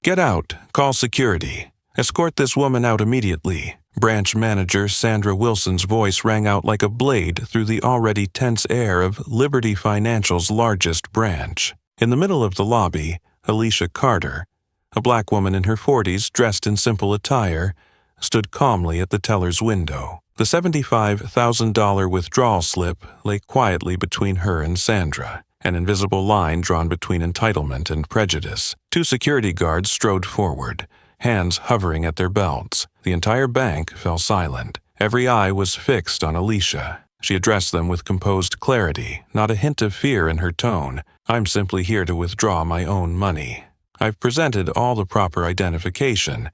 "Get out. Call security. Escort this woman out immediately." Branch manager Sandra Wilson's voice rang out like a blade through the already tense air of Liberty Financial's largest branch. In the middle of the lobby, Alicia Carter, a black woman in her 40s dressed in simple attire, stood calmly at the teller's window. The $75,000 withdrawal slip lay quietly between her and Sandra, an invisible line drawn between entitlement and prejudice. Two security guards strode forward, hands hovering at their belts. The entire bank fell silent. Every eye was fixed on Alicia. She addressed them with composed clarity, not a hint of fear in her tone. "I'm simply here to withdraw my own money. I've presented all the proper identification,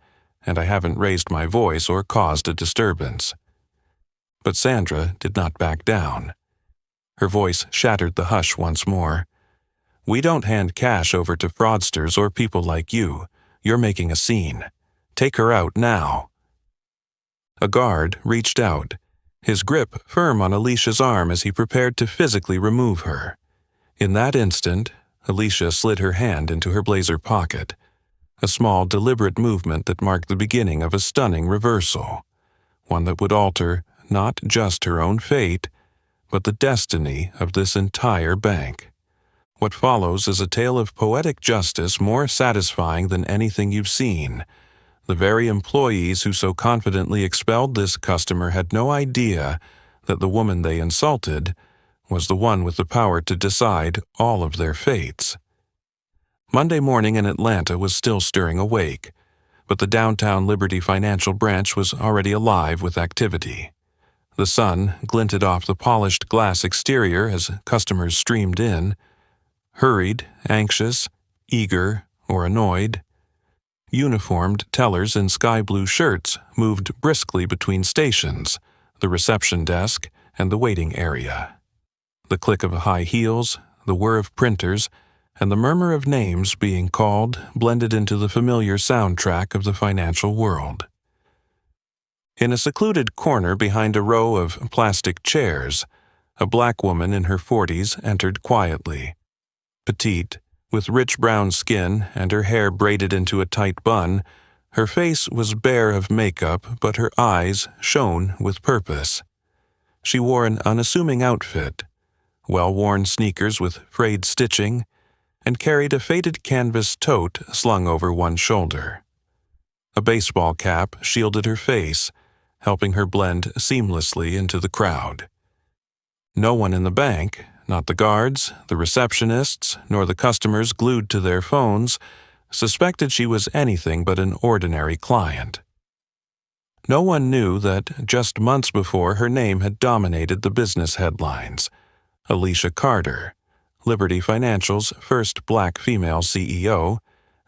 and I haven't raised my voice or caused a disturbance." But Sandra did not back down. Her voice shattered the hush once more. "We don't hand cash over to fraudsters or people like you. You're making a scene. Take her out now." A guard reached out, his grip firm on Alicia's arm as he prepared to physically remove her. In that instant, Alicia slid her hand into her blazer pocket, a small, deliberate movement that marked the beginning of a stunning reversal, one that would alter not just her own fate, but the destiny of this entire bank. What follows is a tale of poetic justice more satisfying than anything you've seen. The very employees who so confidently expelled this customer had no idea that the woman they insulted was the one with the power to decide all of their fates. Monday morning in Atlanta was still stirring awake, but the downtown Liberty Financial branch was already alive with activity. The sun glinted off the polished glass exterior as customers streamed in, hurried, anxious, eager, or annoyed. Uniformed tellers in sky-blue shirts moved briskly between stations, the reception desk, and the waiting area. The click of high heels, the whir of printers, and the murmur of names being called blended into the familiar soundtrack of the financial world. In a secluded corner behind a row of plastic chairs, a black woman in her 40s entered quietly. Petite, with rich brown skin and her hair braided into a tight bun, her face was bare of makeup, but her eyes shone with purpose. She wore an unassuming outfit, well-worn sneakers with frayed stitching, and carried a faded canvas tote slung over one shoulder. A baseball cap shielded her face, helping her blend seamlessly into the crowd. No one in the bank, not the guards, the receptionists, nor the customers glued to their phones, suspected she was anything but an ordinary client. No one knew that just months before her name had dominated the business headlines. Alicia Carter, Liberty Financial's first black female CEO,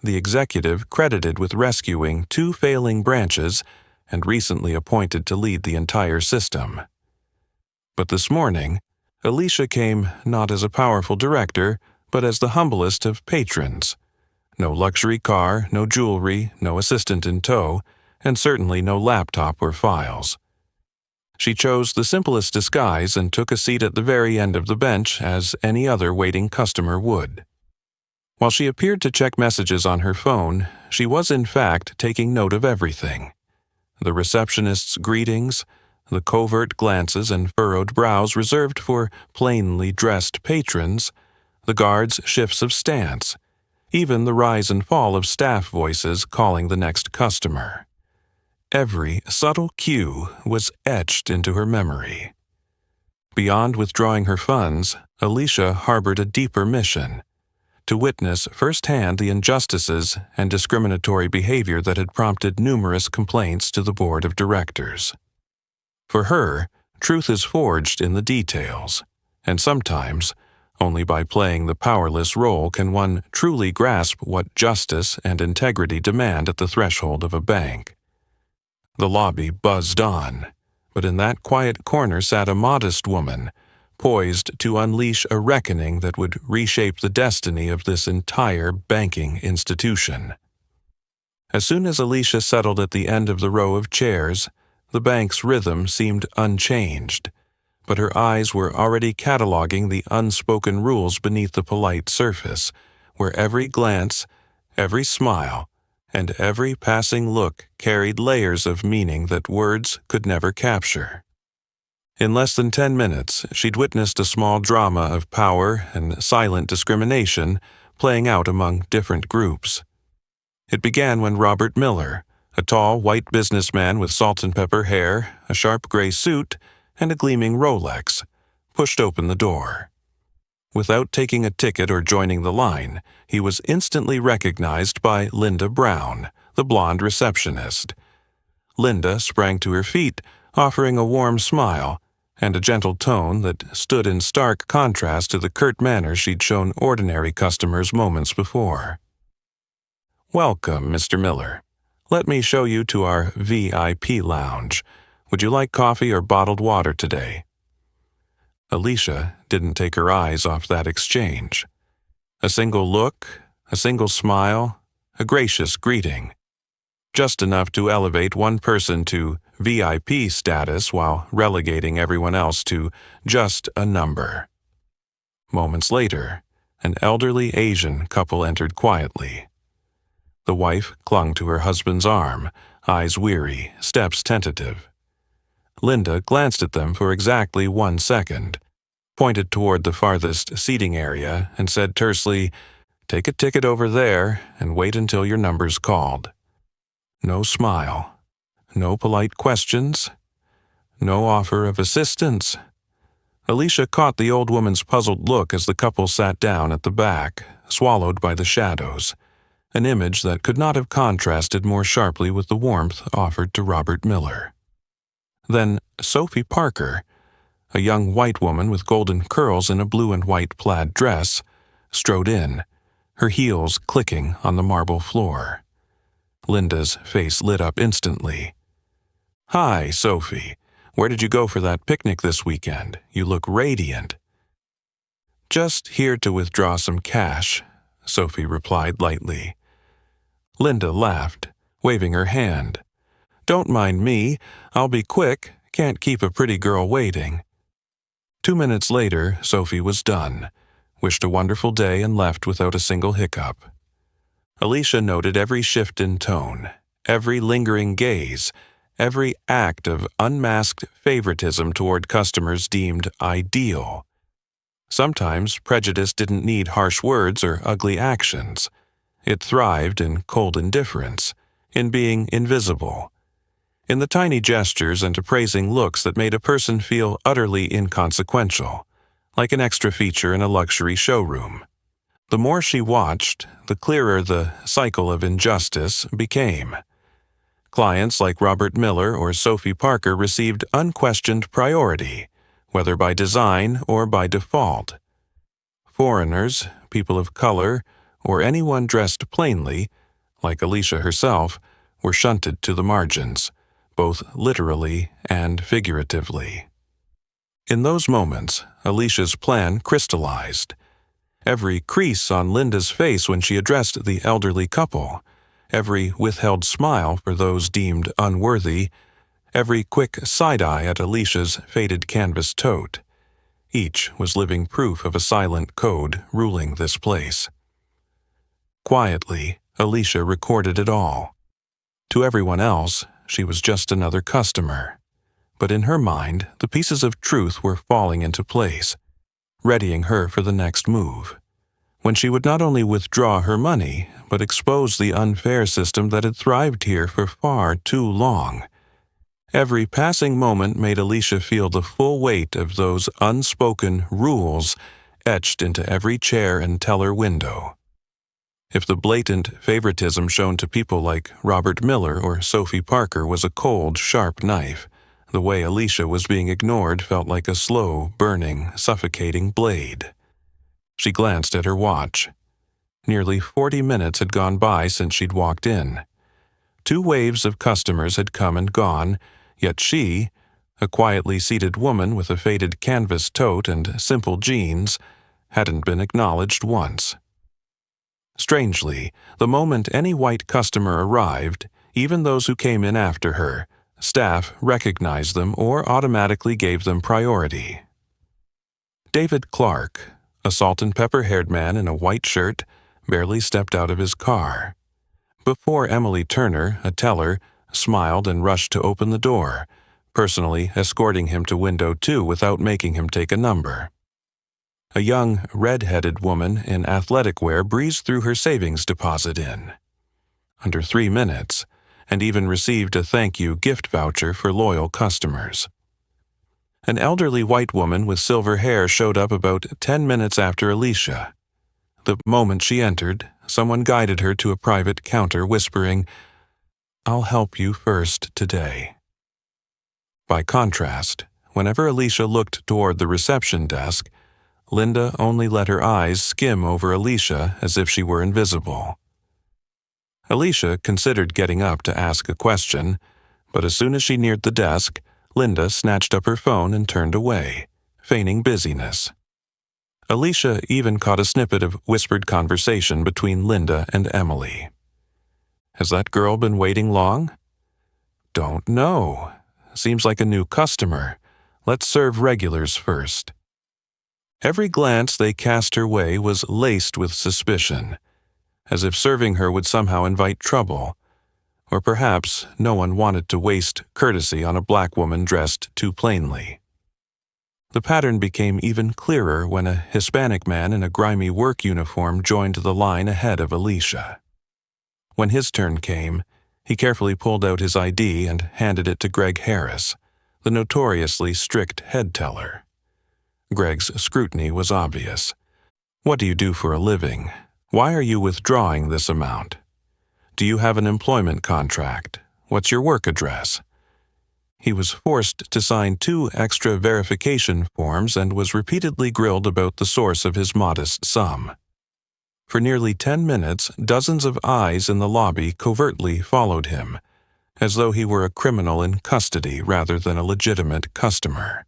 the executive credited with rescuing two failing branches and recently appointed to lead the entire system. But this morning, Alicia came not as a powerful director, but as the humblest of patrons. No luxury car, no jewelry, no assistant in tow, and certainly no laptop or files. She chose the simplest disguise and took a seat at the very end of the bench as any other waiting customer would. While she appeared to check messages on her phone, she was in fact taking note of everything. The receptionist's greetings, the covert glances and furrowed brows reserved for plainly dressed patrons, the guards' shifts of stance, even the rise and fall of staff voices calling the next customer. Every subtle cue was etched into her memory. Beyond withdrawing her funds, Alicia harbored a deeper mission: to witness firsthand the injustices and discriminatory behavior that had prompted numerous complaints to the board of directors. For her, truth is forged in the details, and sometimes, only by playing the powerless role can one truly grasp what justice and integrity demand at the threshold of a bank. The lobby buzzed on, but in that quiet corner sat a modest woman, poised to unleash a reckoning that would reshape the destiny of this entire banking institution. As soon as Alicia settled at the end of the row of chairs, the bank's rhythm seemed unchanged, but her eyes were already cataloging the unspoken rules beneath the polite surface, where every glance, every smile, and every passing look carried layers of meaning that words could never capture. In less than 10 minutes, she'd witnessed a small drama of power and silent discrimination playing out among different groups. It began when Robert Miller, a tall white businessman with salt and pepper hair, a sharp gray suit, and a gleaming Rolex, pushed open the door. Without taking a ticket or joining the line, he was instantly recognized by Linda Brown, the blonde receptionist. Linda sprang to her feet, offering a warm smile and a gentle tone that stood in stark contrast to the curt manner she'd shown ordinary customers moments before. "Welcome, Mr. Miller. Let me show you to our VIP lounge. Would you like coffee or bottled water today?" Alicia didn't take her eyes off that exchange. A single look, a single smile, a gracious greeting. Just enough to elevate one person to VIP status while relegating everyone else to just a number. Moments later, an elderly Asian couple entered quietly. The wife clung to her husband's arm, eyes weary, steps tentative. Linda glanced at them for exactly 1 second, pointed toward the farthest seating area, and said tersely, "Take a ticket over there and wait until your number's called." No smile, no polite questions, no offer of assistance. Alicia caught the old woman's puzzled look as the couple sat down at the back, swallowed by the shadows, an image that could not have contrasted more sharply with the warmth offered to Robert Miller. Then Sophie Parker, a young white woman with golden curls in a blue and white plaid dress, strode in, her heels clicking on the marble floor. Linda's face lit up instantly. "Hi, Sophie. Where did you go for that picnic this weekend? You look radiant." "Just here to withdraw some cash," Sophie replied lightly. Linda laughed, waving her hand. "Don't mind me. I'll be quick. Can't keep a pretty girl waiting." 2 minutes later, Sophie was done, wished a wonderful day, and left without a single hiccup. Alicia noted every shift in tone, every lingering gaze, every act of unmasked favoritism toward customers deemed ideal. Sometimes prejudice didn't need harsh words or ugly actions. It thrived in cold indifference, in being invisible, in the tiny gestures and appraising looks that made a person feel utterly inconsequential, like an extra feature in a luxury showroom. The more she watched, the clearer the cycle of injustice became. Clients like Robert Miller or Sophie Parker received unquestioned priority, whether by design or by default. Foreigners, people of color, or anyone dressed plainly, like Alicia herself, were shunted to the margins, both literally and figuratively. In those moments, Alicia's plan crystallized. Every crease on Linda's face when she addressed the elderly couple, every withheld smile for those deemed unworthy, every quick side-eye at Alicia's faded canvas tote. Each was living proof of a silent code ruling this place. Quietly, Alicia recorded it all. To everyone else, she was just another customer. But in her mind, the pieces of truth were falling into place, readying her for the next move, when she would not only withdraw her money, but expose the unfair system that had thrived here for far too long. Every passing moment made Alicia feel the full weight of those unspoken rules etched into every chair and teller window. If the blatant favoritism shown to people like Robert Miller or Sophie Parker was a cold, sharp knife, the way Alicia was being ignored felt like a slow, burning, suffocating blade. She glanced at her watch. Nearly 40 minutes had gone by since she'd walked in. 2 waves of customers had come and gone, yet she, a quietly seated woman with a faded canvas tote and simple jeans, hadn't been acknowledged once. Strangely, the moment any white customer arrived, even those who came in after her, staff recognized them or automatically gave them priority. David Clark, a salt and pepper-haired man in a white shirt, barely stepped out of his car. Before Emily Turner, a teller, smiled and rushed to open the door, personally escorting him to window 2 without making him take a number. A young, red-headed woman in athletic wear breezed through her savings deposit in under 3 minutes, and even received a thank-you gift voucher for loyal customers. An elderly white woman with silver hair showed up about 10 minutes after Alicia. The moment she entered, someone guided her to a private counter, whispering, "I'll help you first today." By contrast, whenever Alicia looked toward the reception desk, Linda only let her eyes skim over Alicia as if she were invisible. Alicia considered getting up to ask a question, but as soon as she neared the desk, Linda snatched up her phone and turned away, feigning busyness. Alicia even caught a snippet of whispered conversation between Linda and Emily. "Has that girl been waiting long?" "Don't know. Seems like a new customer. Let's serve regulars first." Every glance they cast her way was laced with suspicion, as if serving her would somehow invite trouble, or perhaps no one wanted to waste courtesy on a black woman dressed too plainly. The pattern became even clearer when a Hispanic man in a grimy work uniform joined the line ahead of Alicia. When his turn came, he carefully pulled out his ID and handed it to Greg Harris, the notoriously strict head teller. Greg's scrutiny was obvious. "What do you do for a living? Why are you withdrawing this amount? Do you have an employment contract? What's your work address?" He was forced to sign 2 extra verification forms and was repeatedly grilled about the source of his modest sum. For nearly 10 minutes, dozens of eyes in the lobby covertly followed him, as though he were a criminal in custody rather than a legitimate customer.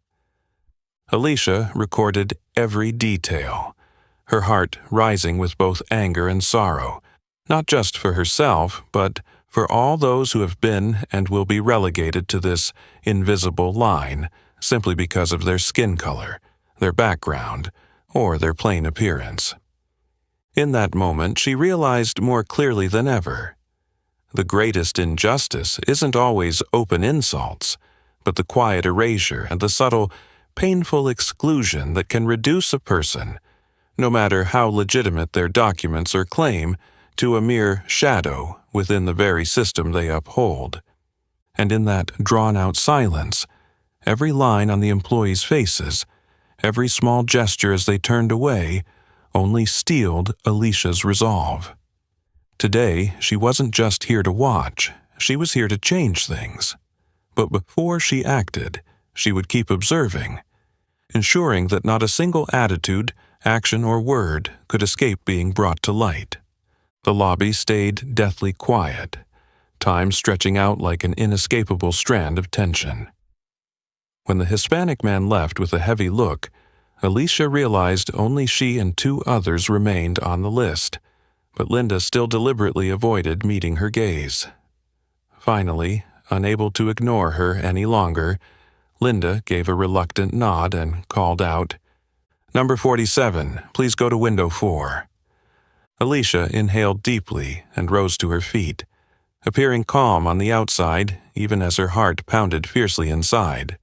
Alicia recorded every detail, her heart rising with both anger and sorrow, not just for herself, but for all those who have been and will be relegated to this invisible line simply because of their skin color, their background, or their plain appearance. In that moment, she realized more clearly than ever. The greatest injustice isn't always open insults, but the quiet erasure and the subtle, painful exclusion that can reduce a person, no matter how legitimate their documents or claim, to a mere shadow within the very system they uphold. And in that drawn-out silence, every line on the employees' faces, every small gesture as they turned away, only steeled Alicia's resolve. Today, she wasn't just here to watch, she was here to change things. But before she acted, she would keep observing, ensuring that not a single attitude, action, or word could escape being brought to light. The lobby stayed deathly quiet, time stretching out like an inescapable strand of tension. When the Hispanic man left with a heavy look, Alicia realized only she and 2 others remained on the list, but Linda still deliberately avoided meeting her gaze. Finally, unable to ignore her any longer, Linda gave a reluctant nod and called out, "Number 47, please go to window 4. Alicia inhaled deeply and rose to her feet, appearing calm on the outside even as her heart pounded fiercely inside.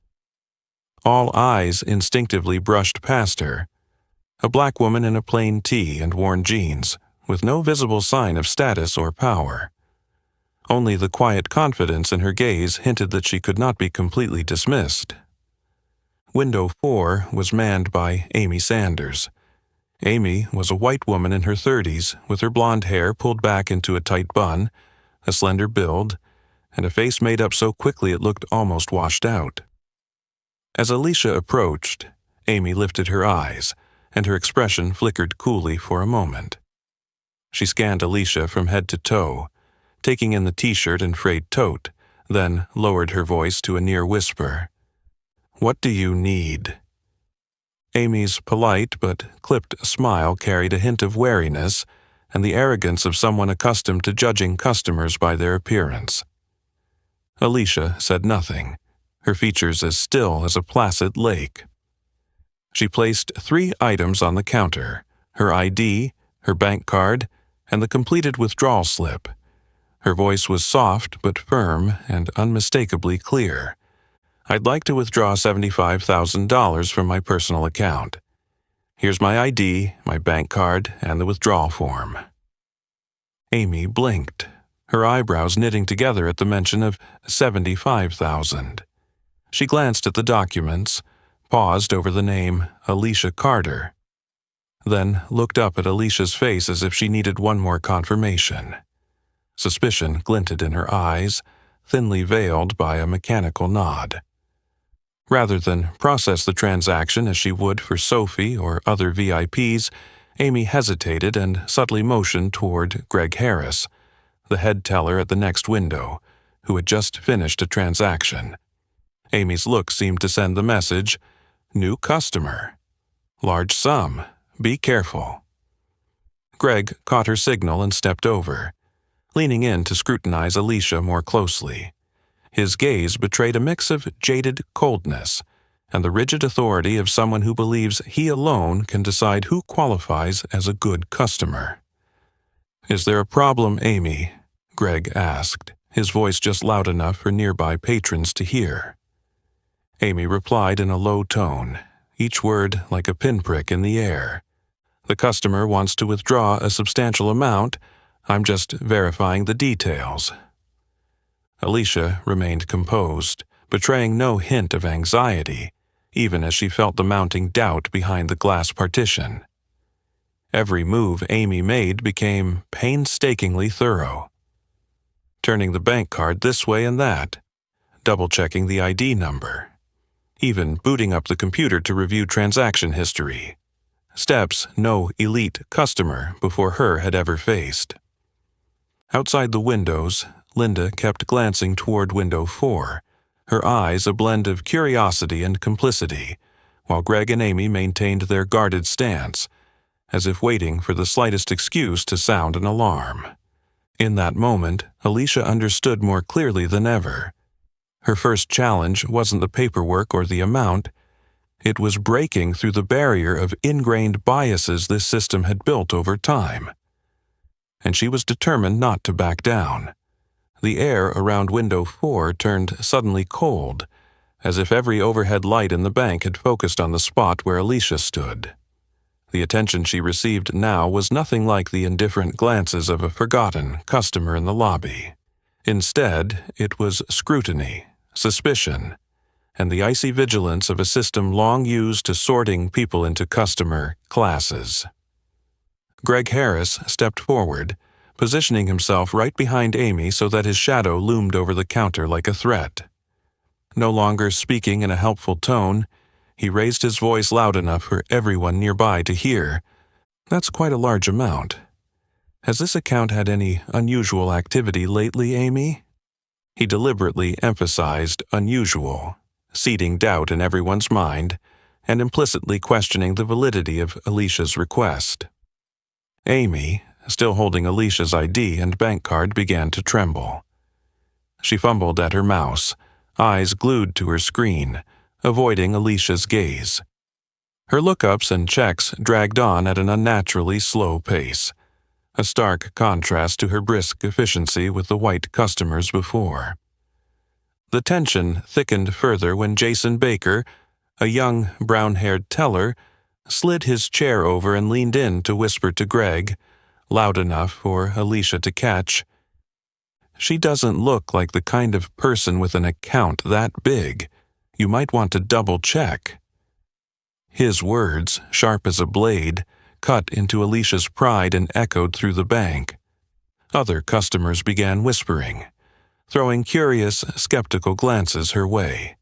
All eyes instinctively brushed past her. A black woman in a plain tee and worn jeans, with no visible sign of status or power. Only the quiet confidence in her gaze hinted that she could not be completely dismissed. Window 4 was manned by Amy Sanders. Amy was a white woman in her 30s, with her blonde hair pulled back into a tight bun, a slender build, and a face made up so quickly it looked almost washed out. As Alicia approached, Amy lifted her eyes, and her expression flickered coolly for a moment. She scanned Alicia from head to toe, taking in the t-shirt and frayed tote, then lowered her voice to a near whisper. "What do you need?" Amy's polite but clipped smile carried a hint of wariness and the arrogance of someone accustomed to judging customers by their appearance. Alicia said nothing, her features as still as a placid lake. She placed 3 items on the counter, her ID, her bank card, and the completed withdrawal slip, Her voice was soft but firm and unmistakably clear. "I'd like to withdraw $75,000 from my personal account. Here's my ID, my bank card, and the withdrawal form." Amy blinked, her eyebrows knitting together at the mention of $75,000. She glanced at the documents, paused over the name Alicia Carter, then looked up at Alicia's face as if she needed one more confirmation. Suspicion glinted in her eyes, thinly veiled by a mechanical nod. Rather than process the transaction as she would for Sophie or other VIPs, Amy hesitated and subtly motioned toward Greg Harris, the head teller at the next window, who had just finished a transaction. Amy's look seemed to send the message, "New customer. Large sum. Be careful." Greg caught her signal and stepped over, leaning in to scrutinize Alicia more closely. His gaze betrayed a mix of jaded coldness and the rigid authority of someone who believes he alone can decide who qualifies as a good customer. "Is there a problem, Amy?" Greg asked, his voice just loud enough for nearby patrons to hear. Amy replied in a low tone, each word like a pinprick in the air. "The customer wants to withdraw a substantial amount. I'm just verifying the details." Alicia remained composed, betraying no hint of anxiety, even as she felt the mounting doubt behind the glass partition. Every move Amy made became painstakingly thorough. Turning the bank card this way and that, double-checking the ID number, even booting up the computer to review transaction history. Steps no elite customer before her had ever faced. Outside the windows, Linda kept glancing toward window 4, her eyes a blend of curiosity and complicity, while Greg and Amy maintained their guarded stance, as if waiting for the slightest excuse to sound an alarm. In that moment, Alicia understood more clearly than ever. Her first challenge wasn't the paperwork or the amount. It was breaking through the barrier of ingrained biases this system had built over time. And she was determined not to back down. The air around window 4 turned suddenly cold, as if every overhead light in the bank had focused on the spot where Alicia stood. The attention she received now was nothing like the indifferent glances of a forgotten customer in the lobby. Instead, it was scrutiny, suspicion, and the icy vigilance of a system long used to sorting people into customer classes. Greg Harris stepped forward, positioning himself right behind Amy so that his shadow loomed over the counter like a threat. No longer speaking in a helpful tone, he raised his voice loud enough for everyone nearby to hear. "That's quite a large amount. Has this account had any unusual activity lately, Amy?" He deliberately emphasized unusual, seeding doubt in everyone's mind and implicitly questioning the validity of Alicia's request. Amy, still holding Alicia's ID and bank card, began to tremble. She fumbled at her mouse, eyes glued to her screen, avoiding Alicia's gaze. Her lookups and checks dragged on at an unnaturally slow pace, a stark contrast to her brisk efficiency with the white customers before. The tension thickened further when Jason Baker, a young, brown-haired teller, slid his chair over and leaned in to whisper to Greg, loud enough for Alicia to catch, "She doesn't look like the kind of person with an account that big. You might want to double-check." His words, sharp as a blade, cut into Alicia's pride and echoed through the bank. Other customers began whispering, throwing curious, skeptical glances her way.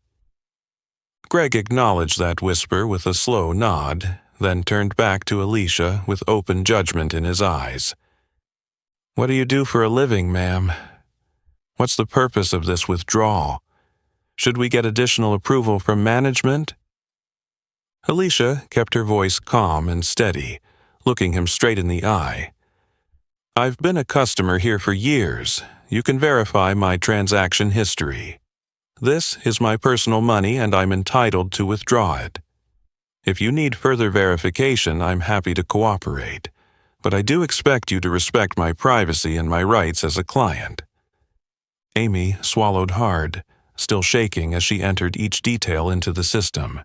Greg acknowledged that whisper with a slow nod, then turned back to Alicia with open judgment in his eyes. "What do you do for a living, ma'am? What's the purpose of this withdrawal? Should we get additional approval from management?" Alicia kept her voice calm and steady, looking him straight in the eye. "I've been a customer here for years. You can verify my transaction history. This is my personal money and I'm entitled to withdraw it. If you need further verification, I'm happy to cooperate, but I do expect you to respect my privacy and my rights as a client. Amy swallowed hard, still shaking as she entered each detail into the system.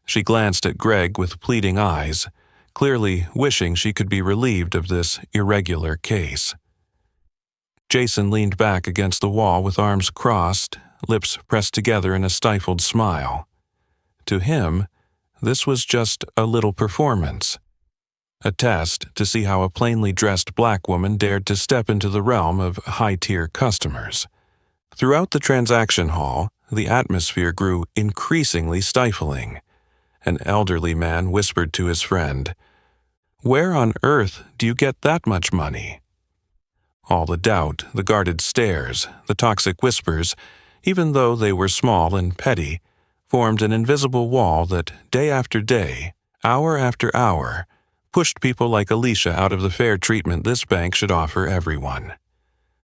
She glanced at Greg with pleading eyes, clearly wishing she could be relieved of this irregular case. Jason leaned back against the wall with arms crossed, lips pressed together in a stifled smile. To him, this was just a little performance. A test to see how a plainly dressed black woman dared to step into the realm of high-tier customers. Throughout the transaction hall, the atmosphere grew increasingly stifling. An elderly man whispered to his friend, "Where on earth do you get that much money?" All the doubt, the guarded stares, the toxic whispers, even though they were small and petty, formed an invisible wall that, day after day, hour after hour, pushed people like Alicia out of the fair treatment this bank should offer everyone.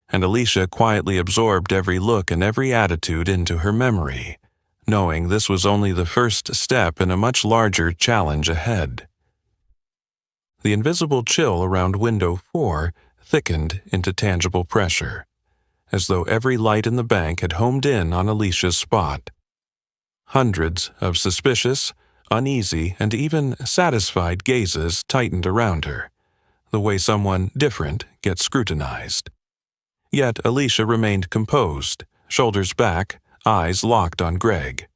And Alicia quietly absorbed every look and every attitude into her memory, knowing this was only the first step in a much larger challenge ahead. The invisible chill around window 4 thickened into tangible pressure, as though every light in the bank had homed in on Alicia's spot. Hundreds of suspicious, uneasy, and even satisfied gazes tightened around her, the way someone different gets scrutinized. Yet Alicia remained composed, shoulders back, eyes locked on Greg.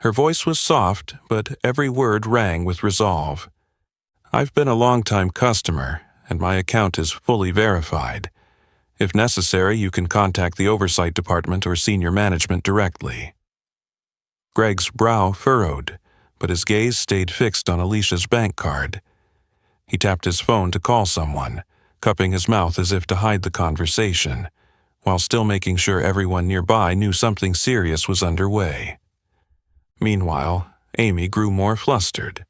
Her voice was soft, but every word rang with resolve. "I've been a long-time customer, and my account is fully verified. If necessary, you can contact the oversight department or senior management directly." Greg's brow furrowed, but his gaze stayed fixed on Alicia's bank card. He tapped his phone to call someone, cupping his mouth as if to hide the conversation, while still making sure everyone nearby knew something serious was underway. Meanwhile, Amy grew more flustered.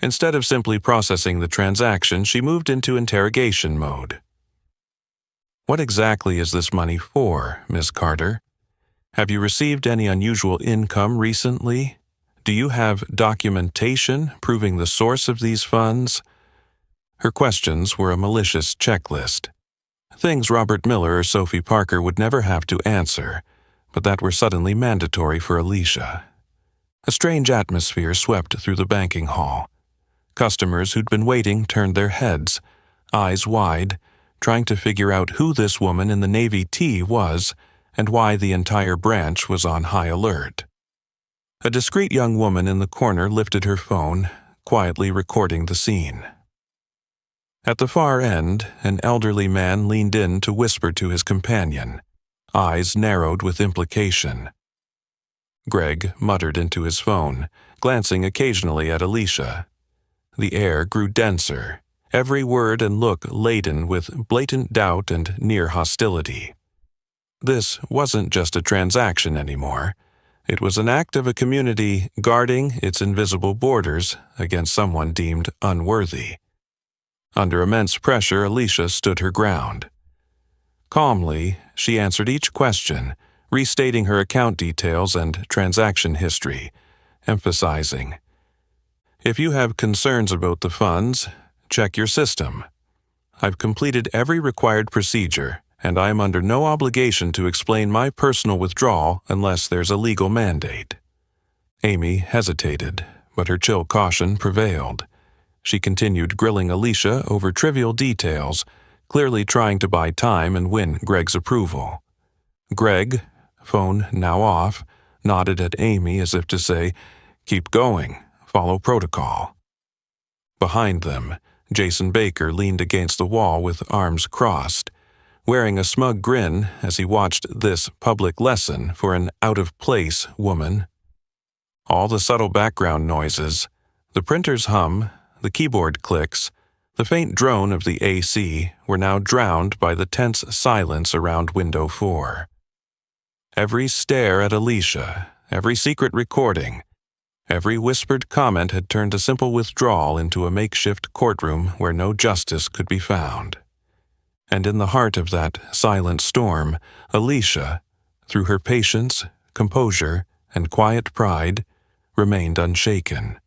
Instead of simply processing the transaction, she moved into interrogation mode. "What exactly is this money for, Miss Carter? Have you received any unusual income recently? Do you have documentation proving the source of these funds?" Her questions were a malicious checklist. Things Robert Miller or Sophie Parker would never have to answer, but that were suddenly mandatory for Alicia. A strange atmosphere swept through the banking hall. Customers who'd been waiting turned their heads, eyes wide, trying to figure out who this woman in the navy tee was and why the entire branch was on high alert. A discreet young woman in the corner lifted her phone, quietly recording the scene. At the far end, an elderly man leaned in to whisper to his companion, eyes narrowed with implication. Greg muttered into his phone, glancing occasionally at Alicia. The air grew denser, every word and look laden with blatant doubt and near hostility. This wasn't just a transaction anymore. It was an act of a community guarding its invisible borders against someone deemed unworthy. Under immense pressure, Alicia stood her ground. Calmly, she answered each question, restating her account details and transaction history, emphasizing, "If you have concerns about the funds, check your system. I've completed every required procedure, and I am under no obligation to explain my personal withdrawal unless there's a legal mandate." Amy hesitated, but her chill caution prevailed. She continued grilling Alicia over trivial details, clearly trying to buy time and win Greg's approval. Greg, phone now off, nodded at Amy as if to say, "Keep going, follow protocol." Behind them, Jason Baker leaned against the wall with arms crossed, wearing a smug grin as he watched this public lesson for an out-of-place woman. All the subtle background noises, the printer's hum, the keyboard clicks, the faint drone of the AC were now drowned by the tense silence around window 4. Every stare at Alicia, every secret recording, every whispered comment had turned a simple withdrawal into a makeshift courtroom where no justice could be found. And in the heart of that silent storm, Alicia, through her patience, composure, and quiet pride, remained unshaken.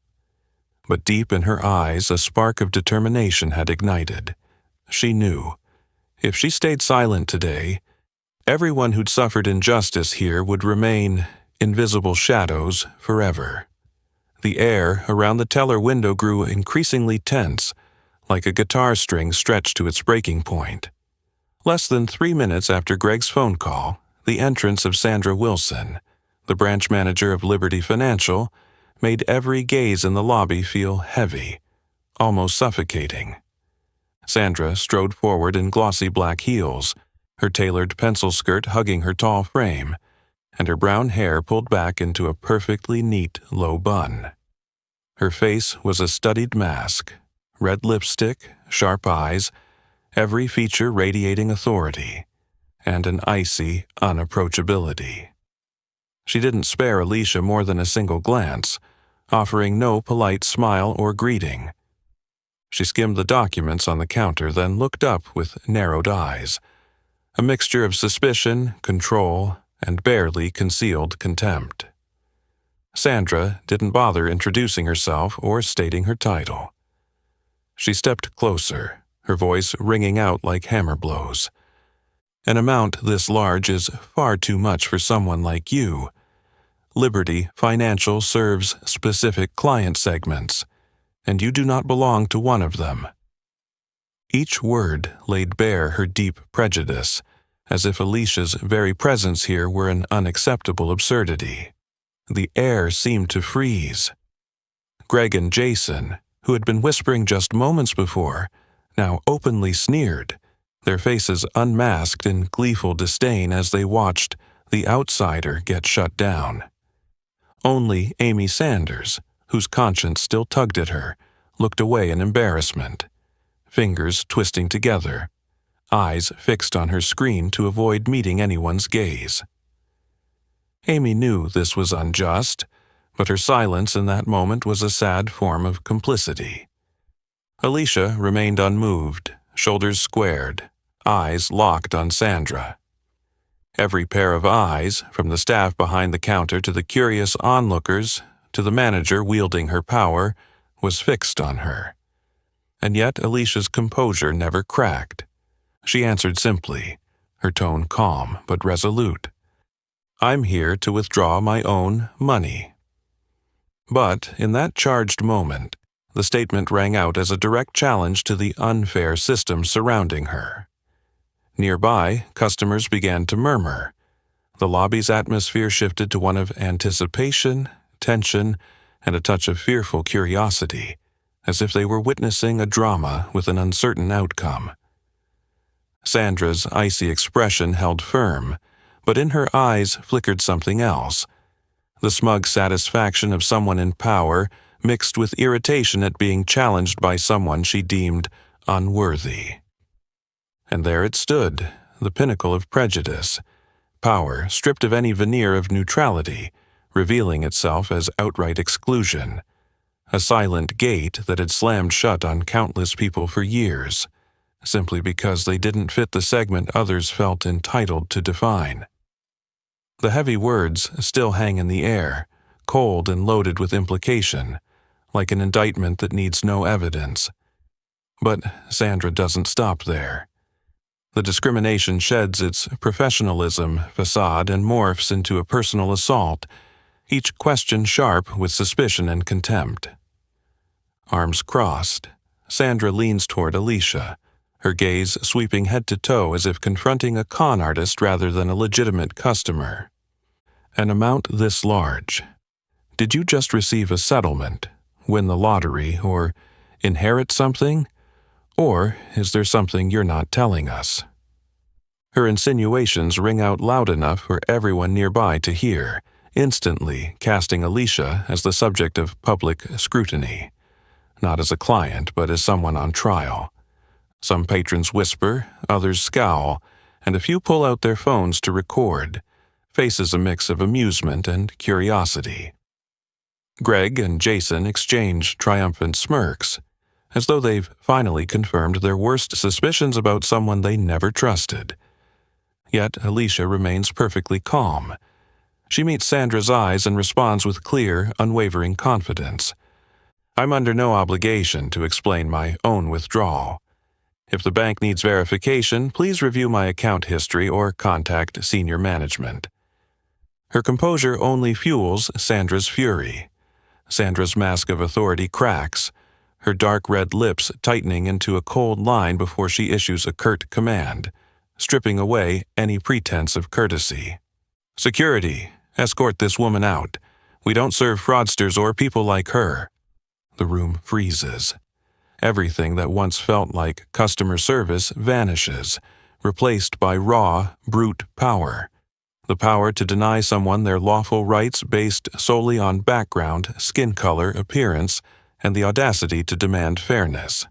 But deep in her eyes a spark of determination had ignited. She knew, if she stayed silent today, Everyone who'd suffered injustice here would remain invisible shadows forever. The air around the teller window grew increasingly tense, like a guitar string stretched to its breaking point. Less than 3 minutes after Greg's phone call, the entrance of Sandra Wilson, the branch manager of Liberty Financial, made every gaze in the lobby feel heavy, almost suffocating. Sandra strode forward in glossy black heels, her tailored pencil skirt hugging her tall frame, and her brown hair pulled back into a perfectly neat low bun. Her face was a studied mask, red lipstick, sharp eyes, every feature radiating authority, and an icy unapproachability. She didn't spare Alicia more than a single glance, offering no polite smile or greeting. She skimmed the documents on the counter, then looked up with narrowed eyes, a mixture of suspicion, control, and barely concealed contempt. Sandra didn't bother introducing herself or stating her title. She stepped closer, her voice ringing out like hammer blows. An amount this large is far too much for someone like you. Liberty Financial serves specific client segments, and you do not belong to one of them. Each word laid bare her deep prejudice, as if Alicia's very presence here were an unacceptable absurdity. The air seemed to freeze. Greg and Jason, who had been whispering just moments before, now openly sneered, their faces unmasked in gleeful disdain as they watched the outsider get shut down. Only Amy Sanders, whose conscience still tugged at her, looked away in embarrassment, fingers twisting together, eyes fixed on her screen to avoid meeting anyone's gaze. Amy knew this was unjust, but her silence in that moment was a sad form of complicity. Alicia remained unmoved, shoulders squared, eyes locked on Sandra. Every pair of eyes, from the staff behind the counter to the curious onlookers to the manager wielding her power, was fixed on her. And yet Alicia's composure never cracked. She answered simply, her tone calm but resolute. "I'm here to withdraw my own money." But in that charged moment, the statement rang out as a direct challenge to the unfair system surrounding her. Nearby, customers began to murmur. The lobby's atmosphere shifted to one of anticipation, tension, and a touch of fearful curiosity, as if they were witnessing a drama with an uncertain outcome. Sandra's icy expression held firm, but in her eyes flickered something else, the smug satisfaction of someone in power mixed with irritation at being challenged by someone she deemed unworthy. And there it stood, the pinnacle of prejudice, power stripped of any veneer of neutrality, revealing itself as outright exclusion, a silent gate that had slammed shut on countless people for years, simply because they didn't fit the segment others felt entitled to define. The heavy words still hang in the air, cold and loaded with implication, like an indictment that needs no evidence. But Sandra doesn't stop there. The discrimination sheds its professionalism facade and morphs into a personal assault, each question sharp with suspicion and contempt. Arms crossed, Sandra leans toward Alicia, her gaze sweeping head to toe as if confronting a con artist rather than a legitimate customer. An amount this large. Did you just receive a settlement, win the lottery, or inherit something? Or is there something you're not telling us? Her insinuations ring out loud enough for everyone nearby to hear, instantly casting Alicia as the subject of public scrutiny, not as a client but as someone on trial. Some patrons whisper, others scowl, and a few pull out their phones to record, faces a mix of amusement and curiosity. Greg and Jason exchange triumphant smirks, as though they've finally confirmed their worst suspicions about someone they never trusted. Yet Alicia remains perfectly calm. She meets Sandra's eyes and responds with clear, unwavering confidence. "I'm under no obligation to explain my own withdrawal. If the bank needs verification, please review my account history or contact senior management. Her composure only fuels Sandra's fury. Sandra's mask of authority cracks, her dark red lips tightening into a cold line before she issues a curt command, stripping away any pretense of courtesy. "Security, escort this woman out. We don't serve fraudsters or people like her." The room freezes. Everything that once felt like customer service vanishes, replaced by raw, brute power. The power to deny someone their lawful rights based solely on background, skin color, appearance, and the audacity to demand fairness.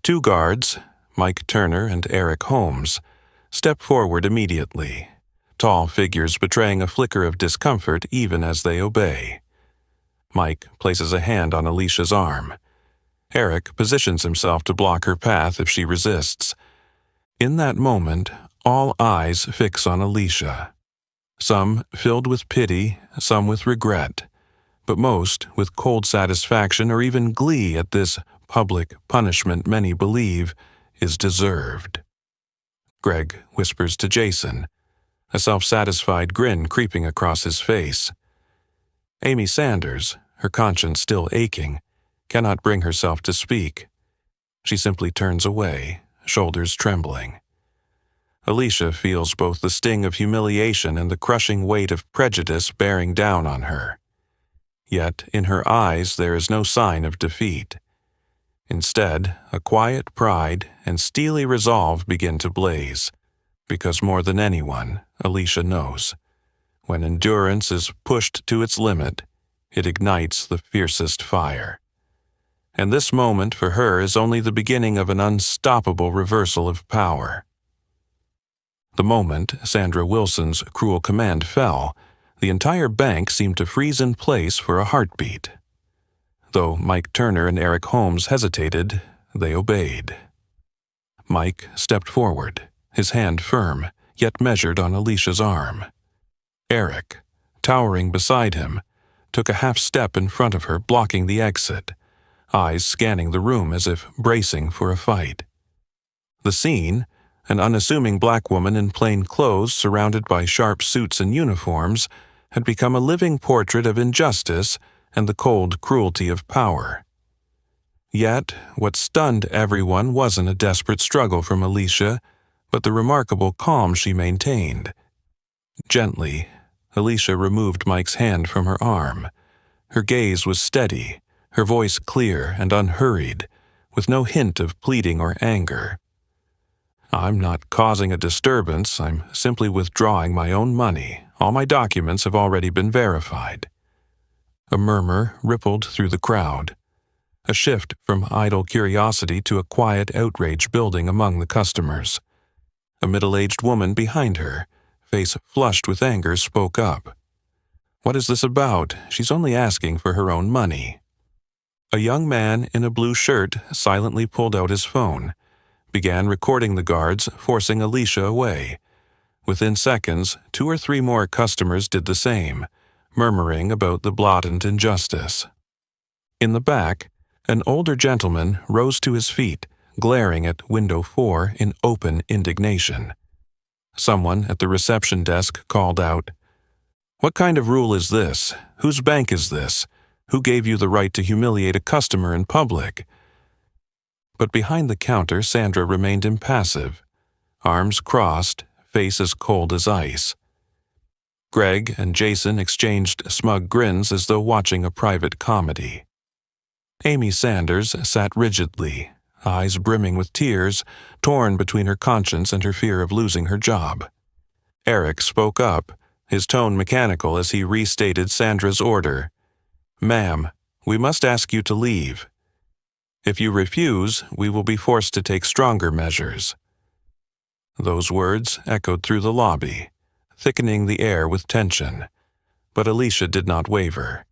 Two guards, Mike Turner and Eric Holmes, step forward immediately, tall figures betraying a flicker of discomfort even as they obey. Mike places a hand on Alicia's arm. Eric positions himself to block her path if she resists. In that moment, all eyes fix on Alicia. Some filled with pity, some with regret, but most with cold satisfaction or even glee at this public punishment many believe is deserved. Greg whispers to Jason, a self-satisfied grin creeping across his face. Amy Sanders, her conscience still aching, cannot bring herself to speak. She simply turns away, shoulders trembling. Alicia feels both the sting of humiliation and the crushing weight of prejudice bearing down on her. Yet in her eyes there is no sign of defeat. Instead, a quiet pride and steely resolve begin to blaze, because more than anyone, Alicia knows, when endurance is pushed to its limit, it ignites the fiercest fire. And this moment for her is only the beginning of an unstoppable reversal of power. The moment Sandra Wilson's cruel command fell, the entire bank seemed to freeze in place for a heartbeat. Though Mike Turner and Eric Holmes hesitated, they obeyed. Mike stepped forward, his hand firm, yet measured on Alicia's arm. Eric, towering beside him, took a half step in front of her, blocking the exit, eyes scanning the room as if bracing for a fight. The scene, an unassuming black woman in plain clothes surrounded by sharp suits and uniforms, had become a living portrait of injustice and the cold cruelty of power. Yet, what stunned everyone wasn't a desperate struggle from Alicia, but the remarkable calm she maintained. Gently, Alicia removed Mike's hand from her arm. Her gaze was steady, her voice clear and unhurried, with no hint of pleading or anger. "I'm not causing a disturbance, I'm simply withdrawing my own money. All my documents have already been verified." A murmur rippled through the crowd, a shift from idle curiosity to a quiet outrage building among the customers. A middle-aged woman behind her, face flushed with anger, spoke up. "What is this about? She's only asking for her own money." A young man in a blue shirt silently pulled out his phone, began recording the guards, forcing Alicia away. Within seconds, 2 or 3 more customers did the same, murmuring about the blatant injustice. In the back, an older gentleman rose to his feet, glaring at window 4 in open indignation. Someone at the reception desk called out, "What kind of rule is this? Whose bank is this? Who gave you the right to humiliate a customer in public?" But behind the counter, Sandra remained impassive, arms crossed, face as cold as ice. Greg and Jason exchanged smug grins as though watching a private comedy. Amy Sanders sat rigidly, eyes brimming with tears, torn between her conscience and her fear of losing her job. Eric spoke up, his tone mechanical as he restated Sandra's order. "Ma'am, we must ask you to leave. If you refuse, we will be forced to take stronger measures." Those words echoed through the lobby, thickening the air with tension. But Alicia did not waver.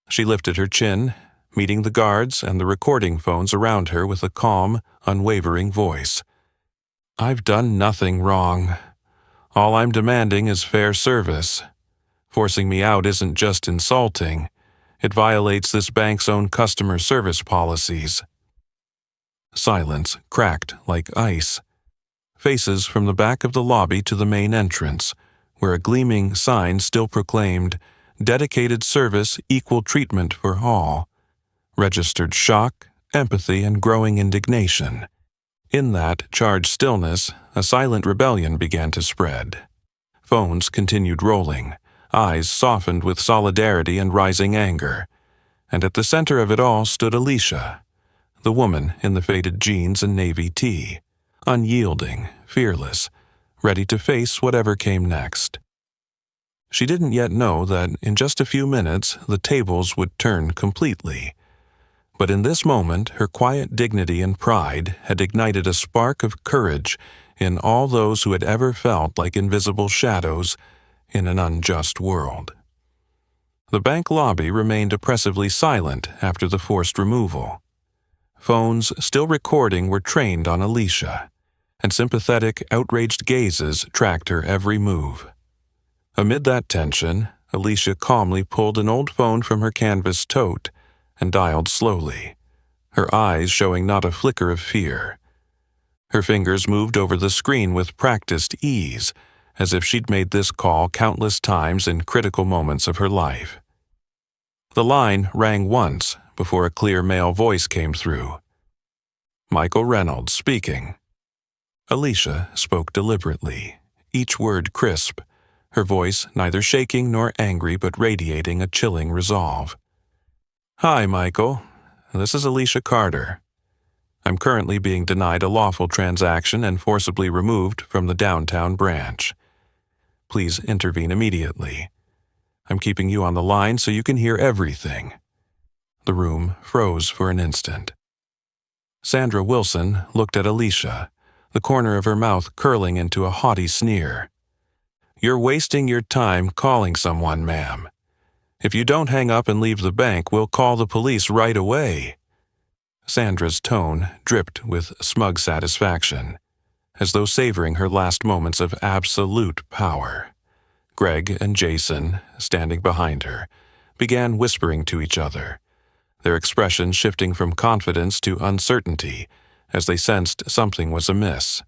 She lifted her chin, meeting the guards and the recording phones around her with a calm, unwavering voice. "I've done nothing wrong. All I'm demanding is fair service. Forcing me out isn't just insulting. It violates this bank's own customer service policies." Silence cracked like ice. Faces from the back of the lobby to the main entrance, where a gleaming sign still proclaimed, "Dedicated service, equal treatment for all," registered shock, empathy, and growing indignation. In that charged stillness, a silent rebellion began to spread. Phones continued rolling, eyes softened with solidarity and rising anger. And at the center of it all stood Alicia, the woman in the faded jeans and navy tee, unyielding, fearless, ready to face whatever came next. She didn't yet know that in just a few minutes the tables would turn completely. But in this moment, her quiet dignity and pride had ignited a spark of courage in all those who had ever felt like invisible shadows in an unjust world. The bank lobby remained oppressively silent after the forced removal. Phones still recording were trained on Alicia, and sympathetic, outraged gazes tracked her every move. Amid that tension, Alicia calmly pulled an old phone from her canvas tote and dialed slowly, her eyes showing not a flicker of fear. Her fingers moved over the screen with practiced ease, as if she'd made this call countless times in critical moments of her life. The line rang once before a clear male voice came through. "Michael Reynolds speaking." Alicia spoke deliberately, each word crisp, her voice neither shaking nor angry but radiating a chilling resolve. "Hi, Michael. This is Alicia Carter. I'm currently being denied a lawful transaction and forcibly removed from the downtown branch. Please intervene immediately. I'm keeping you on the line so you can hear everything." The room froze for an instant. Sandra Wilson looked at Alicia, the corner of her mouth curling into a haughty sneer. "You're wasting your time calling someone, ma'am. If you don't hang up and leave the bank, we'll call the police right away." Sandra's tone dripped with smug satisfaction, as though savoring her last moments of absolute power. Greg and Jason, standing behind her, began whispering to each other, their expressions shifting from confidence to uncertainty as they sensed something was amiss.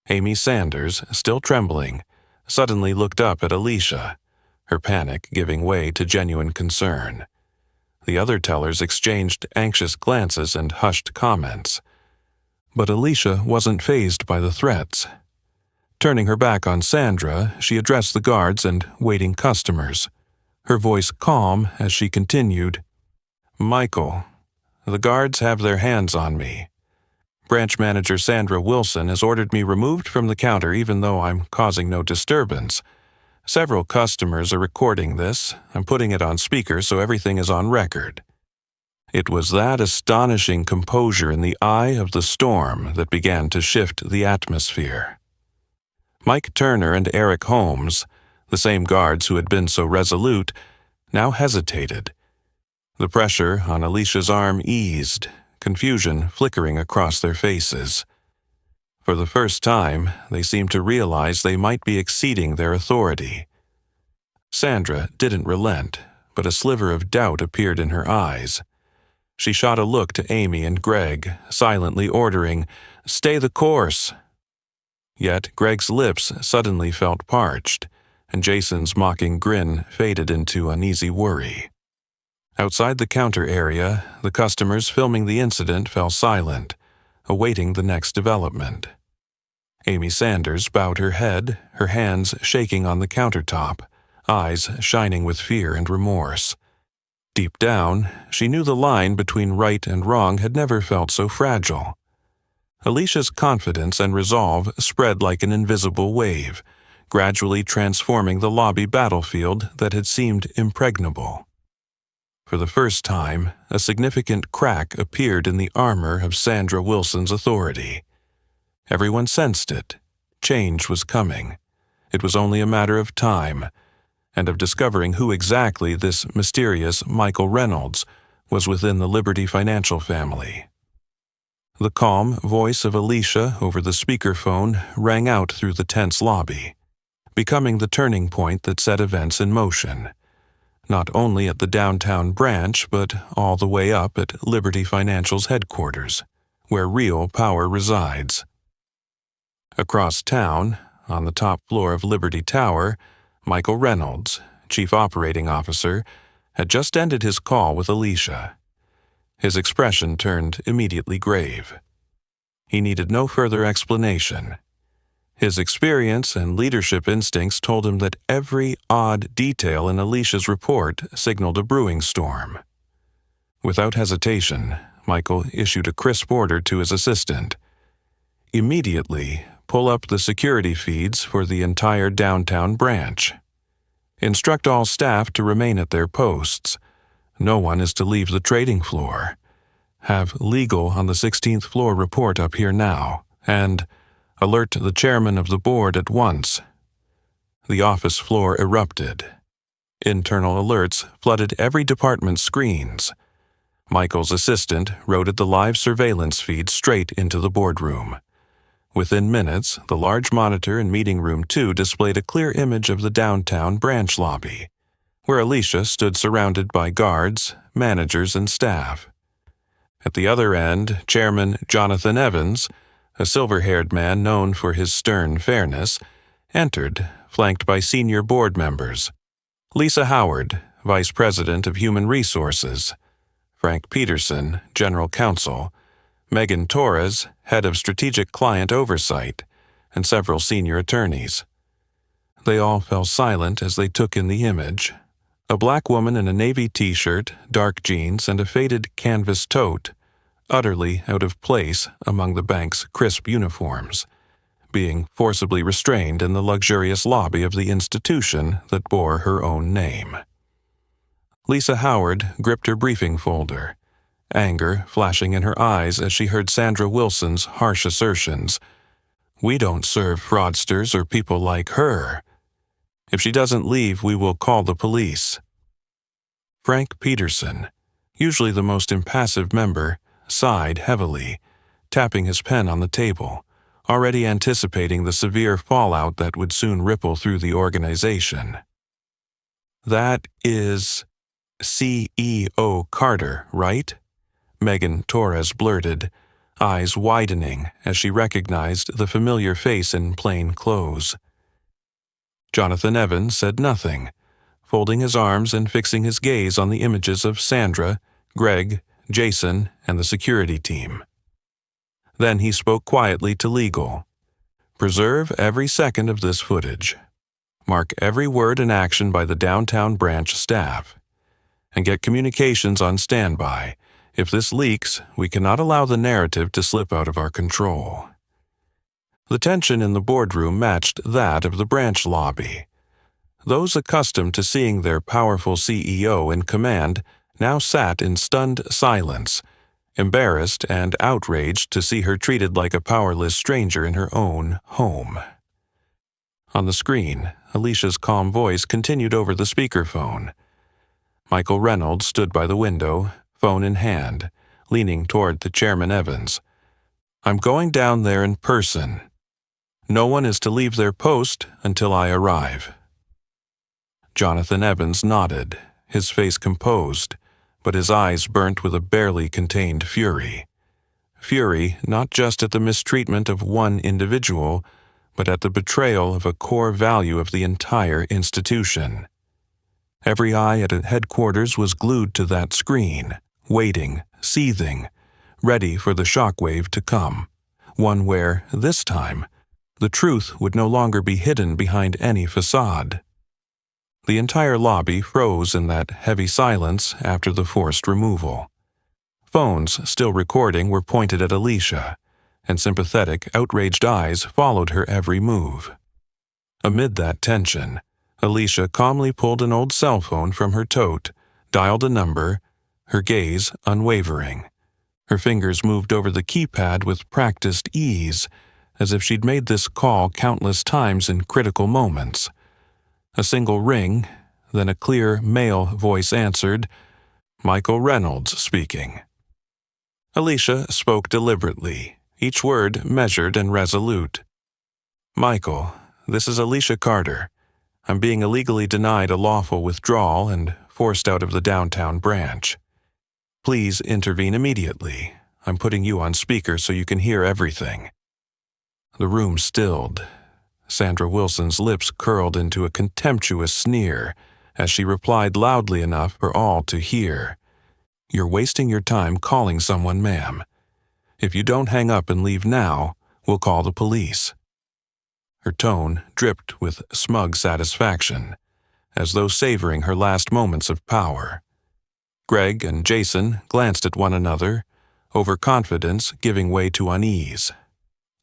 Amy Sanders, still trembling, suddenly looked up at Alicia, her panic giving way to genuine concern. The other tellers exchanged anxious glances and hushed comments. But Alicia wasn't fazed by the threats. Turning her back on Sandra, she addressed the guards and waiting customers, her voice calm as she continued, "Michael, the guards have their hands on me. Branch manager Sandra Wilson has ordered me removed from the counter even though I'm causing no disturbance. Several customers are recording this. I'm putting it on speaker so everything is on record." It was that astonishing composure in the eye of the storm that began to shift the atmosphere. Mike Turner and Eric Holmes, the same guards who had been so resolute, now hesitated. The pressure on Alicia's arm eased, confusion flickering across their faces. For the first time, they seemed to realize they might be exceeding their authority. Sandra didn't relent, but a sliver of doubt appeared in her eyes. She shot a look to Amy and Greg, silently ordering, "Stay the course." Yet Greg's lips suddenly felt parched, and Jason's mocking grin faded into uneasy worry. Outside the counter area, the customers filming the incident fell silent, awaiting the next development. Amy Sanders bowed her head, her hands shaking on the countertop, eyes shining with fear and remorse. Deep down, she knew the line between right and wrong had never felt so fragile. Alicia's confidence and resolve spread like an invisible wave, gradually transforming the lobby battlefield that had seemed impregnable. For the first time, a significant crack appeared in the armor of Sandra Wilson's authority. Everyone sensed it. Change was coming. It was only a matter of time, and of discovering who exactly this mysterious Michael Reynolds was within the Liberty Financial family. The calm voice of Alicia over the speakerphone rang out through the tense lobby, becoming the turning point that set events in motion, not only at the downtown branch but all the way up at Liberty Financial's headquarters, where real power resides. Across town, on the top floor of Liberty Tower, Michael Reynolds, Chief Operating Officer, had just ended his call with Alicia. His expression turned immediately grave. He needed no further explanation. His experience and leadership instincts told him that every odd detail in Alicia's report signaled a brewing storm. Without hesitation, Michael issued a crisp order to his assistant. Immediately, pull up the security feeds for the entire downtown branch. Instruct all staff to remain at their posts. No one is to leave the trading floor. Have legal on the 16th floor report up here now, and alert the chairman of the board at once. The office floor erupted. Internal alerts flooded every department's screens. Michael's assistant routed the live surveillance feed straight into the boardroom. Within minutes, the large monitor in Meeting Room 2 displayed a clear image of the downtown branch lobby, where Alicia stood surrounded by guards, managers, and staff. At the other end, Chairman Jonathan Evans, a silver-haired man known for his stern fairness, entered, flanked by senior board members. Lisa Howard, Vice President of Human Resources, Frank Peterson, General Counsel, Megan Torres, Head of Strategic Client Oversight, and several senior attorneys. They all fell silent as they took in the image. A black woman in a navy t-shirt, dark jeans, and a faded canvas tote, utterly out of place among the bank's crisp uniforms, being forcibly restrained in the luxurious lobby of the institution that bore her own name. Lisa Howard gripped her briefing folder, anger flashing in her eyes as she heard Sandra Wilson's harsh assertions. "We don't serve fraudsters or people like her. If she doesn't leave, we will call the police." Frank Peterson, usually the most impassive member, sighed heavily, tapping his pen on the table, already anticipating the severe fallout that would soon ripple through the organization. "That is CEO Carter, right?" Megan Torres blurted, eyes widening as she recognized the familiar face in plain clothes. Jonathan Evans said nothing, folding his arms and fixing his gaze on the images of Sandra, Greg, Jason, and the security team. Then he spoke quietly to legal. "Preserve every second of this footage. Mark every word and action by the downtown branch staff. And get communications on standby. If this leaks, we cannot allow the narrative to slip out of our control." The tension in the boardroom matched that of the branch lobby. Those accustomed to seeing their powerful CEO in command now sat in stunned silence, embarrassed and outraged to see her treated like a powerless stranger in her own home. On the screen, Alicia's calm voice continued over the speakerphone. Michael Reynolds stood by the window, phone in hand, leaning toward the Chairman Evans. "I'm going down there in person. No one is to leave their post until I arrive." Jonathan Evans nodded, his face composed, but his eyes burnt with a barely contained fury. Fury not just at the mistreatment of one individual, but at the betrayal of a core value of the entire institution. Every eye at headquarters was glued to that screen, waiting, seething, ready for the shockwave to come, one where, this time, the truth would no longer be hidden behind any facade. The entire lobby froze in that heavy silence after the forced removal. Phones still recording were pointed at Alicia, and sympathetic, outraged eyes followed her every move. Amid that tension, Alicia calmly pulled an old cell phone from her tote, dialed a number, her gaze unwavering. Her fingers moved over the keypad with practiced ease, as if she'd made this call countless times in critical moments. A single ring, then a clear male voice answered, "Michael Reynolds speaking." Alicia spoke deliberately, each word measured and resolute. "Michael, this is Alicia Carter. I'm being illegally denied a lawful withdrawal and forced out of the downtown branch. Please intervene immediately. I'm putting you on speaker so you can hear everything." The room stilled. Sandra Wilson's lips curled into a contemptuous sneer as she replied loudly enough for all to hear. "You're wasting your time calling someone, ma'am. If you don't hang up and leave now, we'll call the police." Her tone dripped with smug satisfaction, as though savoring her last moments of power. Greg and Jason glanced at one another, overconfidence giving way to unease.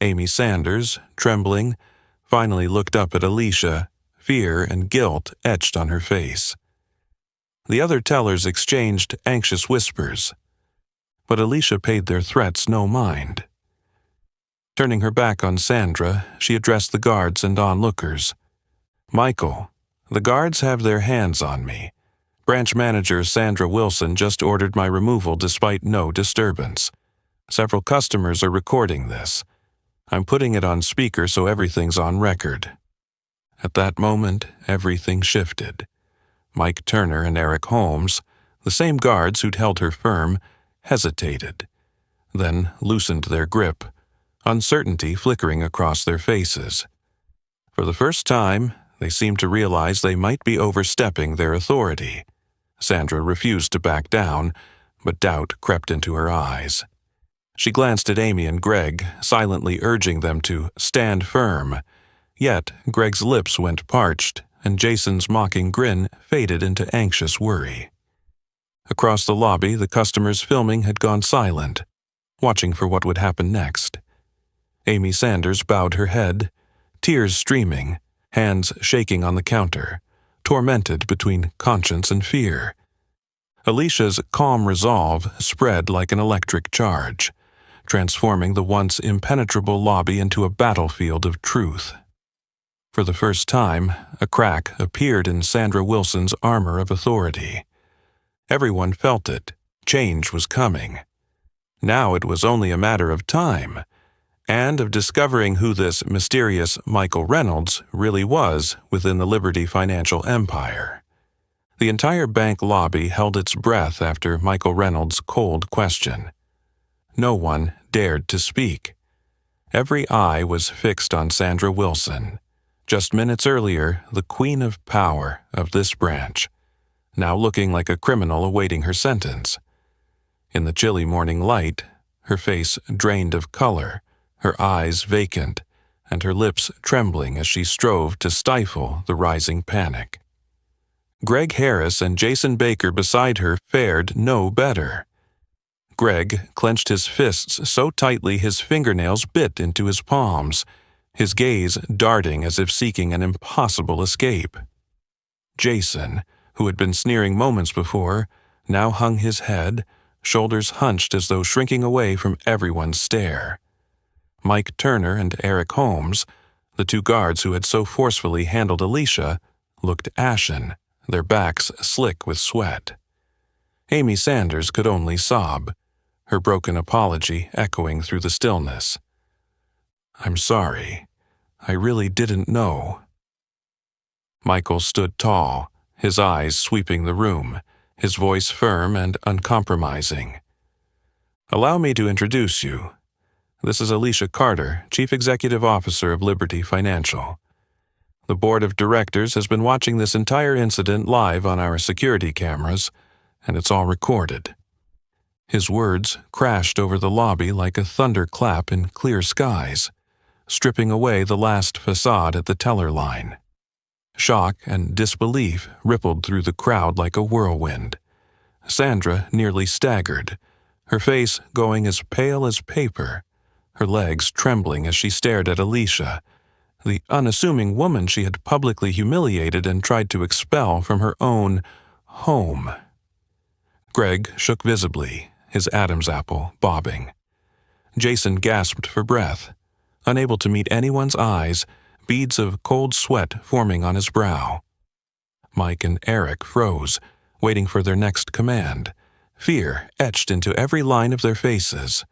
Amy Sanders, trembling, finally looked up at Alicia, fear and guilt etched on her face. The other tellers exchanged anxious whispers, but Alicia paid their threats no mind. Turning her back on Sandra, she addressed the guards and onlookers. "Michael, the guards have their hands on me. Branch manager Sandra Wilson just ordered my removal despite no disturbance. Several customers are recording this. I'm putting it on speaker so everything's on record." At that moment, everything shifted. Mike Turner and Eric Holmes, the same guards who'd held her firm, hesitated, then loosened their grip, uncertainty flickering across their faces. For the first time, they seemed to realize they might be overstepping their authority. Sandra refused to back down, but doubt crept into her eyes. She glanced at Amy and Greg, silently urging them to stand firm. Yet Greg's lips went parched, and Jason's mocking grin faded into anxious worry. Across the lobby, the customers filming had gone silent, watching for what would happen next. Amy Sanders bowed her head, tears streaming, hands shaking on the counter, tormented between conscience and fear. Alicia's calm resolve spread like an electric charge, transforming the once impenetrable lobby into a battlefield of truth. For the first time, a crack appeared in Sandra Wilson's armor of authority. Everyone felt it. Change was coming. Now it was only a matter of time, and of discovering who this mysterious Michael Reynolds really was within the Liberty financial empire. The entire bank lobby held its breath after Michael Reynolds' cold question. No one dared to speak. Every eye was fixed on Sandra Wilson, just minutes earlier the queen of power of this branch, now looking like a criminal awaiting her sentence. In the chilly morning light, her face drained of color, her eyes vacant, and her lips trembling as she strove to stifle the rising panic. Greg Harris and Jason Baker beside her fared no better. Greg clenched his fists so tightly his fingernails bit into his palms, his gaze darting as if seeking an impossible escape. Jason, who had been sneering moments before, now hung his head, shoulders hunched as though shrinking away from everyone's stare. Mike Turner and Eric Holmes, the two guards who had so forcefully handled Alicia, looked ashen, their backs slick with sweat. Amy Sanders could only sob, her broken apology echoing through the stillness. "I'm sorry. I really didn't know." Michael stood tall, his eyes sweeping the room, his voice firm and uncompromising. "Allow me to introduce you. This is Alicia Carter, Chief Executive Officer of Liberty Financial. The Board of Directors has been watching this entire incident live on our security cameras, and it's all recorded." His words crashed over the lobby like a thunderclap in clear skies, stripping away the last facade at the teller line. Shock and disbelief rippled through the crowd like a whirlwind. Sandra nearly staggered, her face going as pale as paper, her legs trembling as she stared at Alicia, the unassuming woman she had publicly humiliated and tried to expel from her own home. Greg shook visibly, his Adam's apple bobbing. Jason gasped for breath, unable to meet anyone's eyes, beads of cold sweat forming on his brow. Mike and Eric froze, waiting for their next command, fear etched into every line of their faces.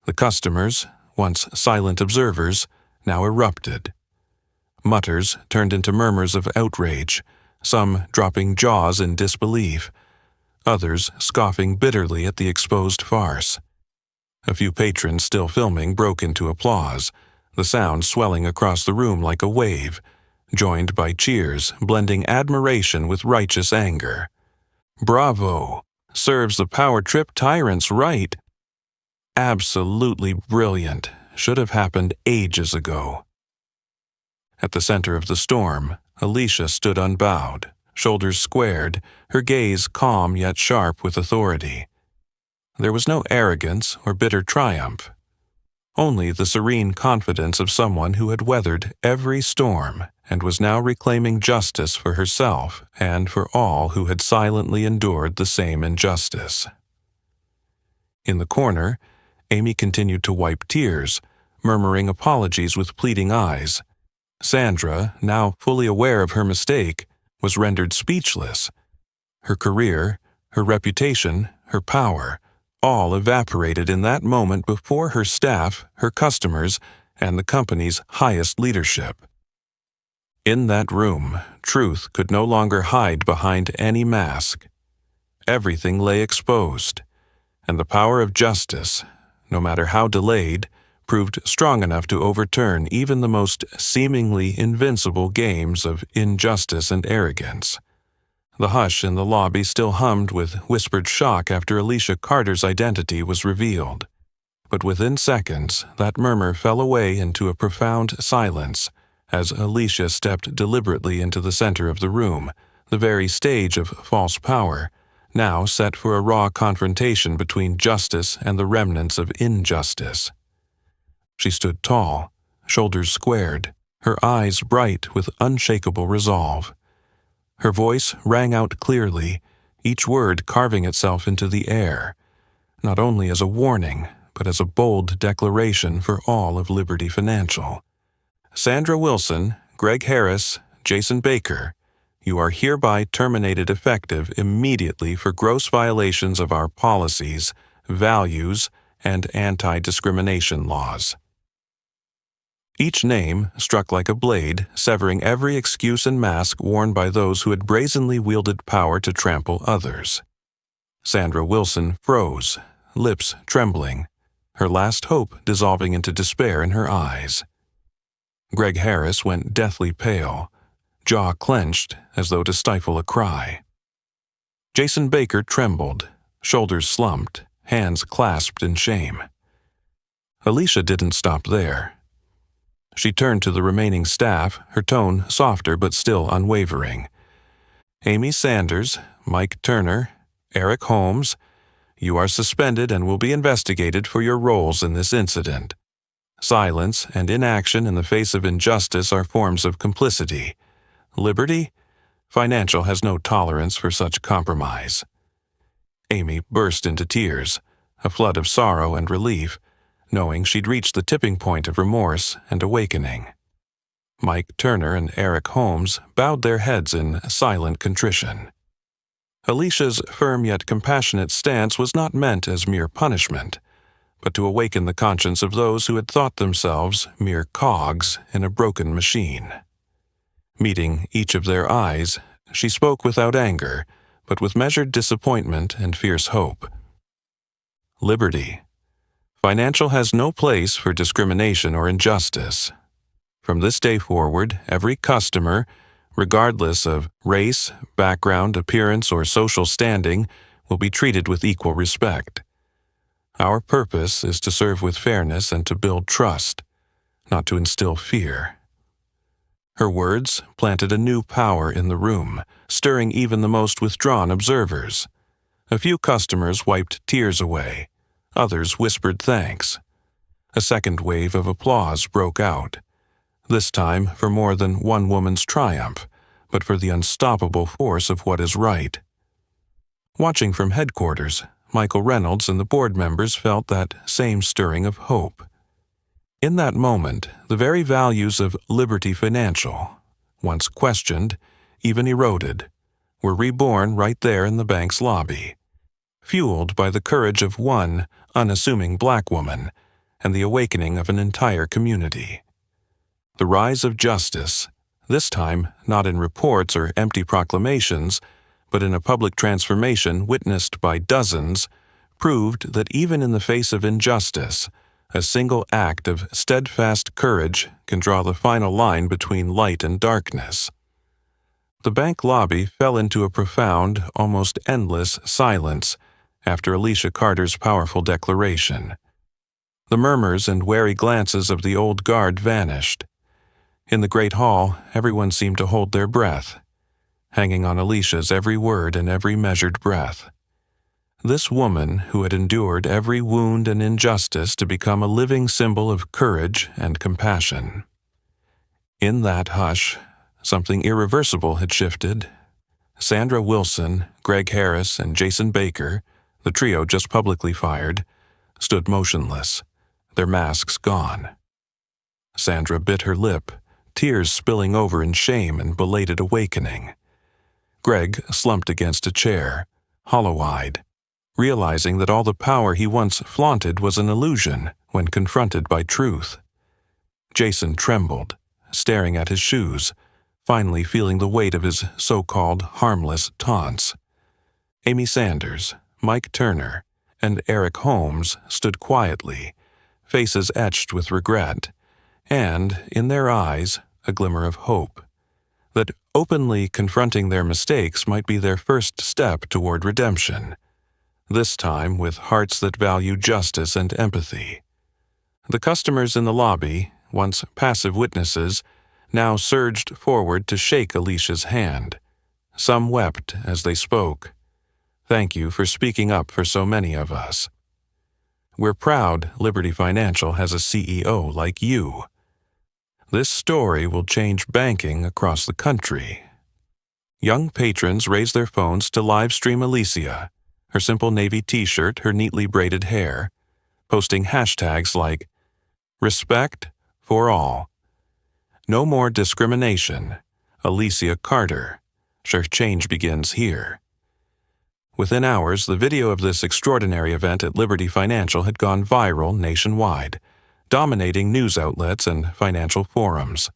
The customers, once silent observers, now erupted. Mutters turned into murmurs of outrage, some dropping jaws in disbelief, others scoffing bitterly at the exposed farce. A few patrons still filming broke into applause, the sound swelling across the room like a wave, joined by cheers blending admiration with righteous anger. "Bravo! Serves the power trip tyrants right! Absolutely brilliant. Should have happened ages ago." At the center of the storm, Alicia stood unbowed, shoulders squared, her gaze calm yet sharp with authority. There was no arrogance or bitter triumph, only the serene confidence of someone who had weathered every storm and was now reclaiming justice for herself and for all who had silently endured the same injustice. In the corner, Amy continued to wipe tears, murmuring apologies with pleading eyes. Sandra, now fully aware of her mistake, was rendered speechless. Her career, her reputation, her power, all evaporated in that moment before her staff, her customers, and the company's highest leadership. In that room, truth could no longer hide behind any mask. Everything lay exposed, and the power of justice, no matter how delayed, proved strong enough to overturn even the most seemingly invincible games of injustice and arrogance. The hush in the lobby still hummed with whispered shock after Alicia Carter's identity was revealed. But within seconds, that murmur fell away into a profound silence as Alicia stepped deliberately into the center of the room, the very stage of false power, now set for a raw confrontation between justice and the remnants of injustice. She stood tall, shoulders squared, her eyes bright with unshakable resolve. Her voice rang out clearly, each word carving itself into the air, not only as a warning, but as a bold declaration for all of Liberty Financial. "Sandra Wilson, Greg Harris, Jason Baker, you are hereby terminated effective immediately for gross violations of our policies, values, and anti-discrimination laws." Each name struck like a blade, severing every excuse and mask worn by those who had brazenly wielded power to trample others. Sandra Wilson froze, lips trembling, her last hope dissolving into despair in her eyes. Greg Harris went deathly pale, jaw clenched as though to stifle a cry. Jason Baker trembled, shoulders slumped, hands clasped in shame. Alicia didn't stop there. She turned to the remaining staff, her tone softer but still unwavering. "Amy Sanders, Mike Turner, Eric Holmes, you are suspended and will be investigated for your roles in this incident. Silence and inaction in the face of injustice are forms of complicity. Liberty Financial has no tolerance for such compromise." Amy burst into tears, a flood of sorrow and relief, knowing she'd reached the tipping point of remorse and awakening. Mike Turner and Eric Holmes bowed their heads in silent contrition. Alicia's firm yet compassionate stance was not meant as mere punishment, but to awaken the conscience of those who had thought themselves mere cogs in a broken machine. Meeting each of their eyes, she spoke without anger, but with measured disappointment and fierce hope. "Liberty Financial has no place for discrimination or injustice. From this day forward, every customer, regardless of race, background, appearance, or social standing, will be treated with equal respect. Our purpose is to serve with fairness and to build trust, not to instill fear." Her words planted a new power in the room, stirring even the most withdrawn observers. A few customers wiped tears away. Others whispered thanks. A second wave of applause broke out, this time for more than one woman's triumph, but for the unstoppable force of what is right. Watching from headquarters, Michael Reynolds and the board members felt that same stirring of hope. In that moment, the very values of Liberty Financial, once questioned, even eroded, were reborn right there in the bank's lobby, fueled by the courage of one unassuming black woman and the awakening of an entire community. The rise of justice, this time not in reports or empty proclamations, but in a public transformation witnessed by dozens, proved that even in the face of injustice, a single act of steadfast courage can draw the final line between light and darkness. The bank lobby fell into a profound, almost endless silence after Alicia Carter's powerful declaration. The murmurs and wary glances of the old guard vanished. In the great hall, everyone seemed to hold their breath, hanging on Alicia's every word and every measured breath. This woman, who had endured every wound and injustice to become a living symbol of courage and compassion. In that hush, something irreversible had shifted. Sandra Wilson, Greg Harris, and Jason Baker, the trio just publicly fired, stood motionless, their masks gone. Sandra bit her lip, tears spilling over in shame and belated awakening. Greg slumped against a chair, hollow-eyed, realizing that all the power he once flaunted was an illusion when confronted by truth. Jason trembled, staring at his shoes, finally feeling the weight of his so-called harmless taunts. Amy Sanders, Mike Turner, and Eric Holmes stood quietly, faces etched with regret, and, in their eyes, a glimmer of hope, that openly confronting their mistakes might be their first step toward redemption, this time with hearts that value justice and empathy. The customers in the lobby, once passive witnesses, now surged forward to shake Alicia's hand. Some wept as they spoke. "Thank you for speaking up for so many of us. We're proud Liberty Financial has a CEO like you. This story will change banking across the country." Young patrons raised their phones to live stream Alicia, her simple navy t-shirt, her neatly braided hair, posting hashtags like "Respect for All," "No More Discrimination," "Alicia Carter," "Sure Change Begins Here." Within hours, the video of this extraordinary event at Liberty Financial had gone viral nationwide, dominating news outlets and financial forums.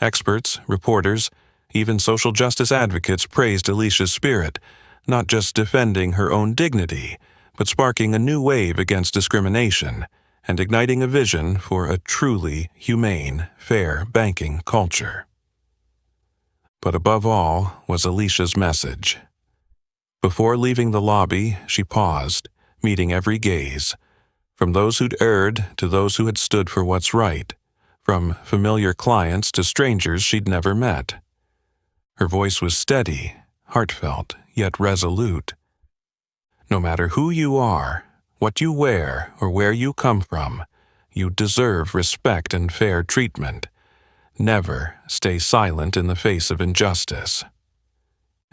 Experts, reporters, even social justice advocates praised Alicia's spirit, not just defending her own dignity, but sparking a new wave against discrimination and igniting a vision for a truly humane, fair banking culture. But above all was Alicia's message. Before leaving the lobby, she paused, meeting every gaze, from those who'd erred to those who had stood for what's right, from familiar clients to strangers she'd never met. Her voice was steady, heartfelt, yet resolute. No matter who you are, what you wear, or where you come from, you deserve respect and fair treatment. Never stay silent in the face of injustice.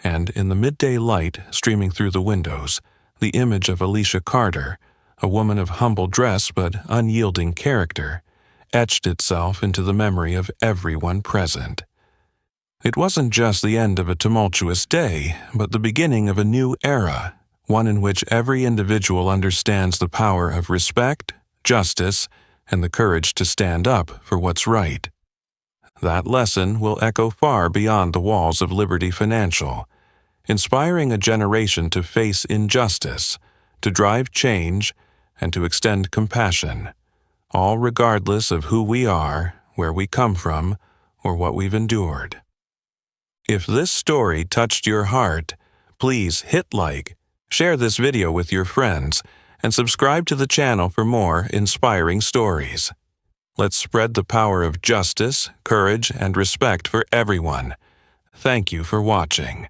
And in the midday light streaming through the windows, the image of Alicia Carter, a woman of humble dress but unyielding character, etched itself into the memory of everyone present. It wasn't just the end of a tumultuous day, but the beginning of a new era, one in which every individual understands the power of respect, justice, and the courage to stand up for what's right. That lesson will echo far beyond the walls of Liberty Financial, inspiring a generation to face injustice, to drive change, and to extend compassion, all regardless of who we are, where we come from, or what we've endured. If this story touched your heart, please hit like, share this video with your friends, and subscribe to the channel for more inspiring stories. Let's spread the power of justice, courage, and respect for everyone. Thank you for watching.